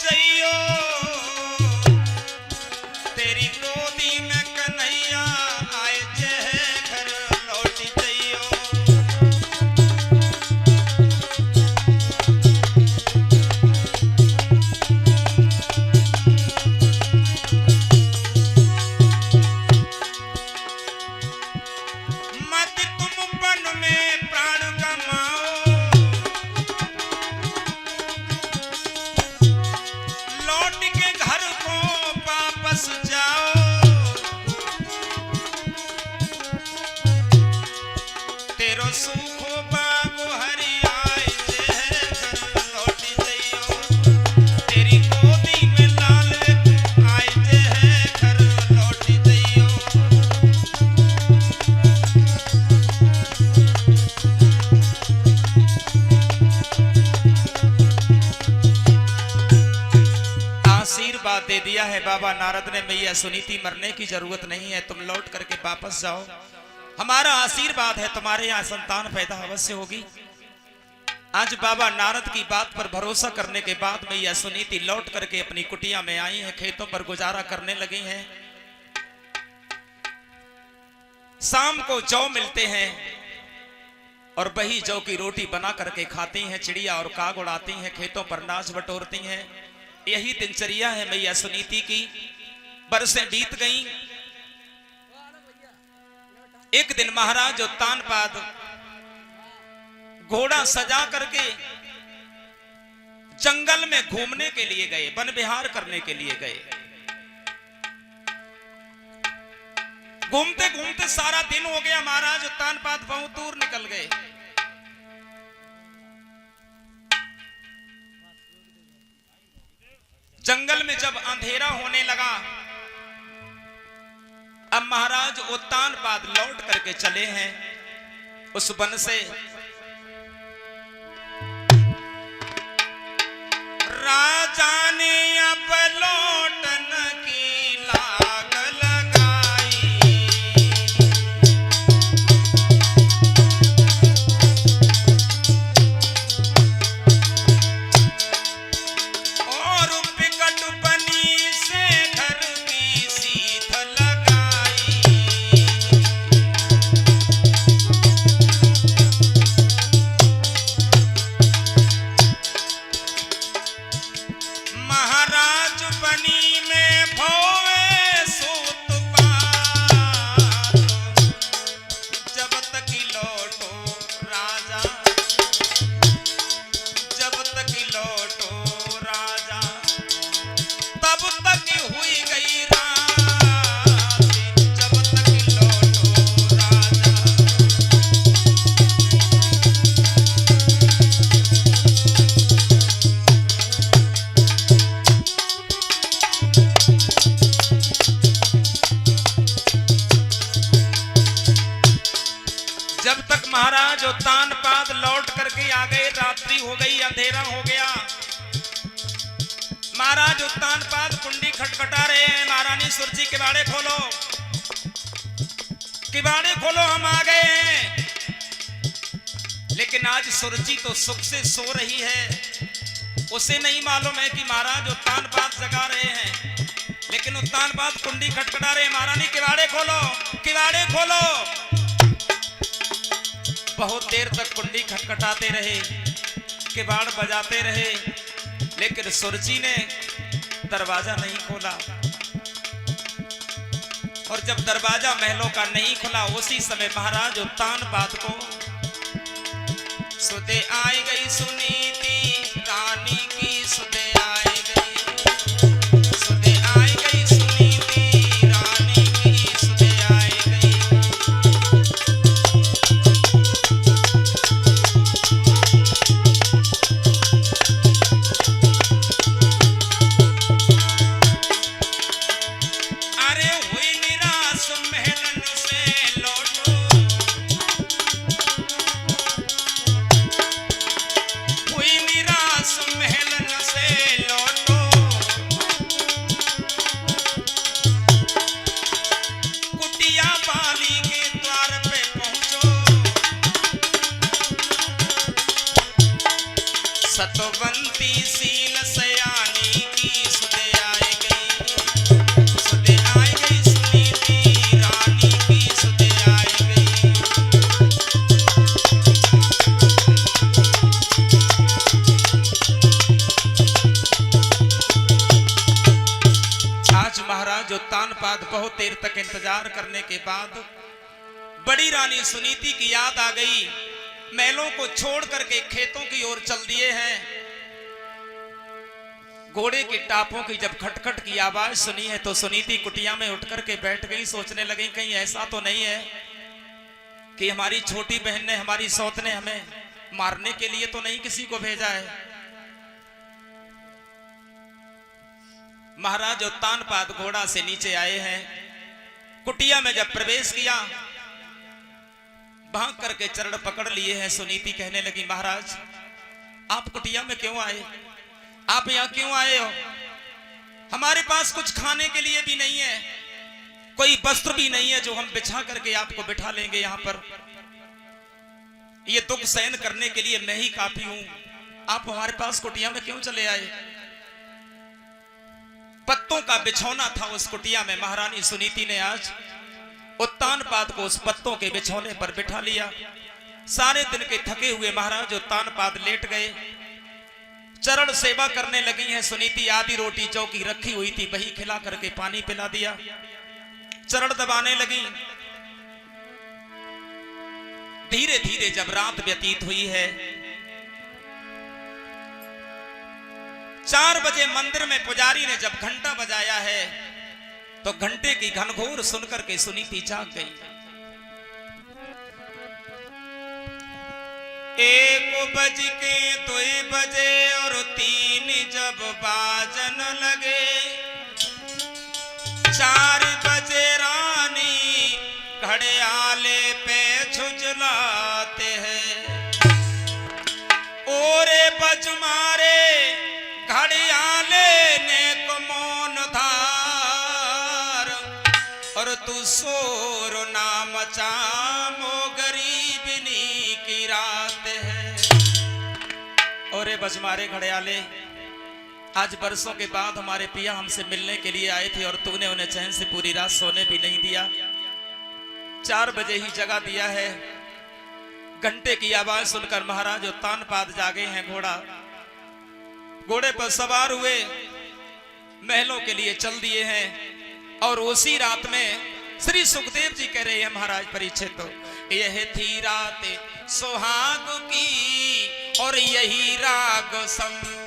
जइयो तेरी गोदी में कन्हैया आए जे घर लौट जइयो। मत तुम बन में प्राण गमाओ लौट के घर को वापस जाओ। तेरो सुखो बागो हरियाए जे घर लौट जइयो तेरी गोदी में लाल आए जे घर लौट जइयो। आशीर्वाद दे दिया है बाबा नारद ने, मैया सुनीति मरने की जरूरत नहीं है, तुम लौट करके वापस जाओ। हमारा आशीर्वाद है तुम्हारे यहाँ संतान पैदा अवश्य होगी। आज बाबा नारद की बात पर भरोसा करने के बाद मैया सुनीति लौट करके अपनी कुटिया में आई है, खेतों पर गुजारा करने लगी हैं। शाम को जौ मिलते हैं और वही जौ की रोटी बना करके खाती हैं। चिड़िया और काग उड़ाती हैं, खेतों पर नाच बटोरती हैं। यही दिनचर्या है मैया सुनीति की। बरसें बीत गईं। एक दिन महाराज उत्तानपाद घोड़ा सजा करके जंगल में घूमने के लिए गए, वन विहार करने के लिए गए। घूमते घूमते सारा दिन हो गया। महाराज उत्तानपाद बहुत दूर निकल गए। जंगल में जब अंधेरा होने लगा, अब महाराज उत्तानपाद लौट करके चले हैं उस वन से। राजा ने अब लौटन की लाग लगाई, और बिकट बनी से घर की सीध लगाई। महाराज बनी में भोए सूत पात, जब तक लौटो राजा, जब तक लौटो राजा, तब तक हुई गई रात, जब तक लौटो राजा। जब तक महाराज उत्तानपाद लौट करके आ गए, रात्रि हो गई, अंधेरा हो गया। महाराज उत्तानपाद कुंडी खटखटा रहे हैं। महारानी सुरजी किवाड़े खोलो, किवाड़े खोलो, हम आ गए हैं। लेकिन आज सुरजी तो सुख से सो रही है। उसे नहीं मालूम है कि महाराज उत्तानपाद जगा रहे हैं। लेकिन उत्तानपाद कुंडी खटखटा रहे हैं। महारानी किवाड़े खोलो, किवाड़े खोलो। बहुत देर तक कुंडी खटखटाते रहे, किवाड़ बजाते रहे, लेकिन सुरजी ने दरवाजा नहीं खोला। और जब दरवाजा महलों का नहीं खुला, उसी समय महाराज उत्तानपाद को सुधे आई गई सुनीति रानी की, सुधे आई गई, सुधे आई गई सुनीति रानी की, सुधे आई गई। अरे हुई निराश महलन से लौटो, बाद बहुत देर तक इंतजार करने के बाद बड़ी रानी सुनीति की याद आ गई। महलों को छोड़ करके खेतों की ओर चल दिए हैं। घोड़े के टापों की जब खटखट की आवाज सुनी है तो सुनीति कुटिया में उठ करके बैठ गई। सोचने लगी कहीं ऐसा तो नहीं है कि हमारी छोटी बहन ने, हमारी सौत ने हमें मारने के लिए तो नहीं किसी को भेजा है। महाराज उत्तानपाद घोड़ा से नीचे आए हैं। कुटिया में जब प्रवेश किया, भाग करके चरण पकड़ लिए हैं। सुनीति कहने लगी, महाराज आप कुटिया में क्यों आए? आप यहां क्यों आए हो? हमारे पास कुछ खाने के लिए भी नहीं है, कोई वस्त्र भी नहीं है जो हम बिछा करके आपको बिठा लेंगे यहां पर। ये दुख सहन करने के लिए मैं ही काफी हूं। आप हमारे पास कुटिया में क्यों चले आए? पत्तों का बिछौना था उस कुटिया में। महारानी सुनीति ने आज उत्तानपाद को उस पत्तों के बिछौने पर बिठा लिया। सारे दिन के थके हुए महाराज उत्तानपाद लेट गए, चरण सेवा करने लगी हैं। सुनीति आधी रोटी चौकी रखी हुई थी, वही खिला करके पानी पिला दिया, चरण दबाने लगी। धीरे धीरे जब रात व्यतीत हुई है, 4 बजे मंदिर में पुजारी ने जब घंटा बजाया है तो घंटे की घनघोर सुनकर के सुनीति जाग गई। 1 बज के 2 बजे और 3 जब बाजन लगे, 4 बजे रानी घड़ियाले पे झुझलाते हैं। ओरे बज मारे घड़ियाले ने कमोन धार, और तू शोर ना मचा मो गरीबनी की रात है। ओरे बज मारे घड़ियाले, आज बरसों के बाद हमारे पिया हमसे मिलने के लिए आए थे और तूने उन्हें चैन से पूरी रात सोने भी नहीं दिया। 4 बजे ही जगा दिया है। घंटे की आवाज सुनकर महाराज उत्तानपाद जागे हैं। घोड़े पर सवार हुए, महलों के लिए चल दिए हैं। और उसी रात में श्री सुखदेव जी कह रहे हैं, महाराज परीक्षित तो यह थी रात सुहाग की और यही राग संपन्न,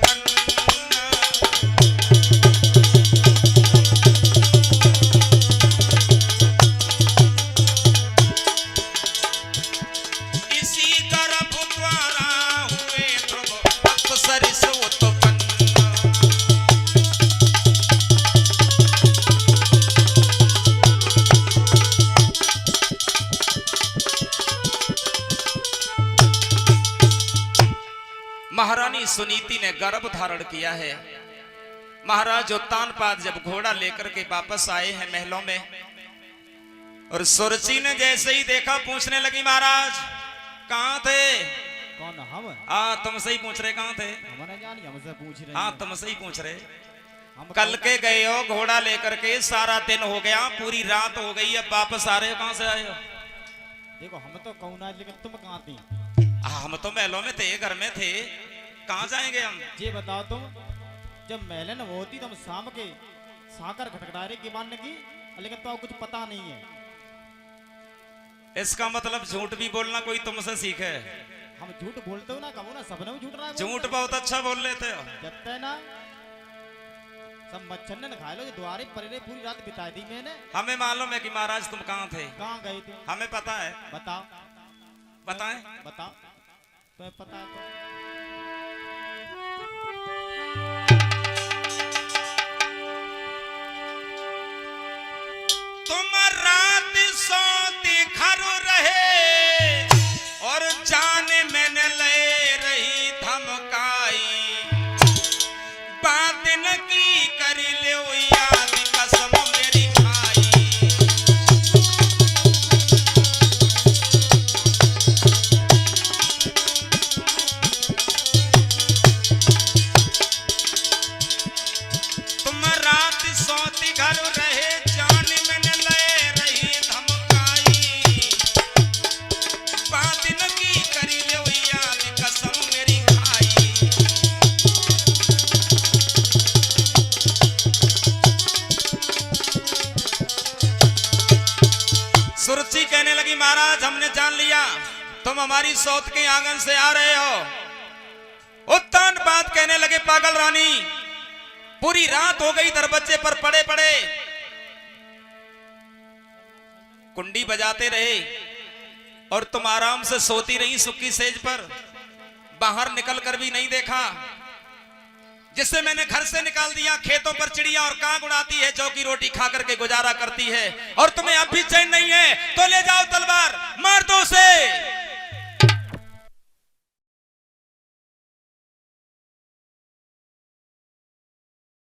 महारानी सुनीति ने गर्भ धारण किया है। महाराज उत्तानपाद जब घोड़ा लेकर के वापस आए हैं महलों में, और सुरची ने जैसे ही देखा पूछने लगी, महाराज कहाँ थे? कौन? हम? हाँ तुमसे ही पूछ रहे, कहाँ थे? हमसे पूछ रहे। हाँ तुमसे ही पूछ रहे। कल के गए हो घोड़ा लेकर के, सारा दिन हो गया, पूरी रात हो गई, अब वापस आ रहे हो, कहाँ से आए हो? देखो हम तो कहूँ ना, लेकिन तुम कहाँ थी? हम तो महलों में थे, घर में थे, कहाँ जाएंगे हम? ये बताओ तुम, जब महलन होती तो हम शाम के साकर खटखटारे की मान की, लेकिन तो कुछ पता नहीं है। इसका मतलब झूठ भी बोलना कोई तुमसे सीखे? हम झूठ बोलते हो ना, कहो ना, सबने झूठ रहा है। झूठ बहुत अच्छा बोल लेते हो। जब ना सब मच्छर ने खा लो, जो द्वारे पर पूरी रात बिता दी मैंने। हमें मालूम है कि महाराज तुम कहाँ थे, कहाँ गए थे, हमें पता है। बताओ बताएं? बताओ तो पता है तो। तुम रात सोती घर रहे और जान मैंने ले रही धमकाई, बात न की कर ले याद कसम मेरी खाई। तुम रात सोती घर रहे, जान मैंने ले रही धमकाई, बात न की करी ले याद कसम मेरी खाई। महाराज हमने जान लिया तुम हमारी सौत के आंगन से आ रहे हो। उत्तान बात कहने लगे पागल रानी, पूरी रात हो गई दरवाजे पर पड़े पड़े, कुंडी बजाते रहे और तुम आराम से सोती रही सुक्की सेज पर, बाहर निकल कर भी नहीं देखा। जिससे मैंने घर से निकाल दिया, खेतों पर चिड़िया और कांग उड़ाती है, जौ की रोटी खा करके गुजारा करती है, और तुम्हें अब भी चैन नहीं है तो ले जाओ तलवार, मार दो उसे।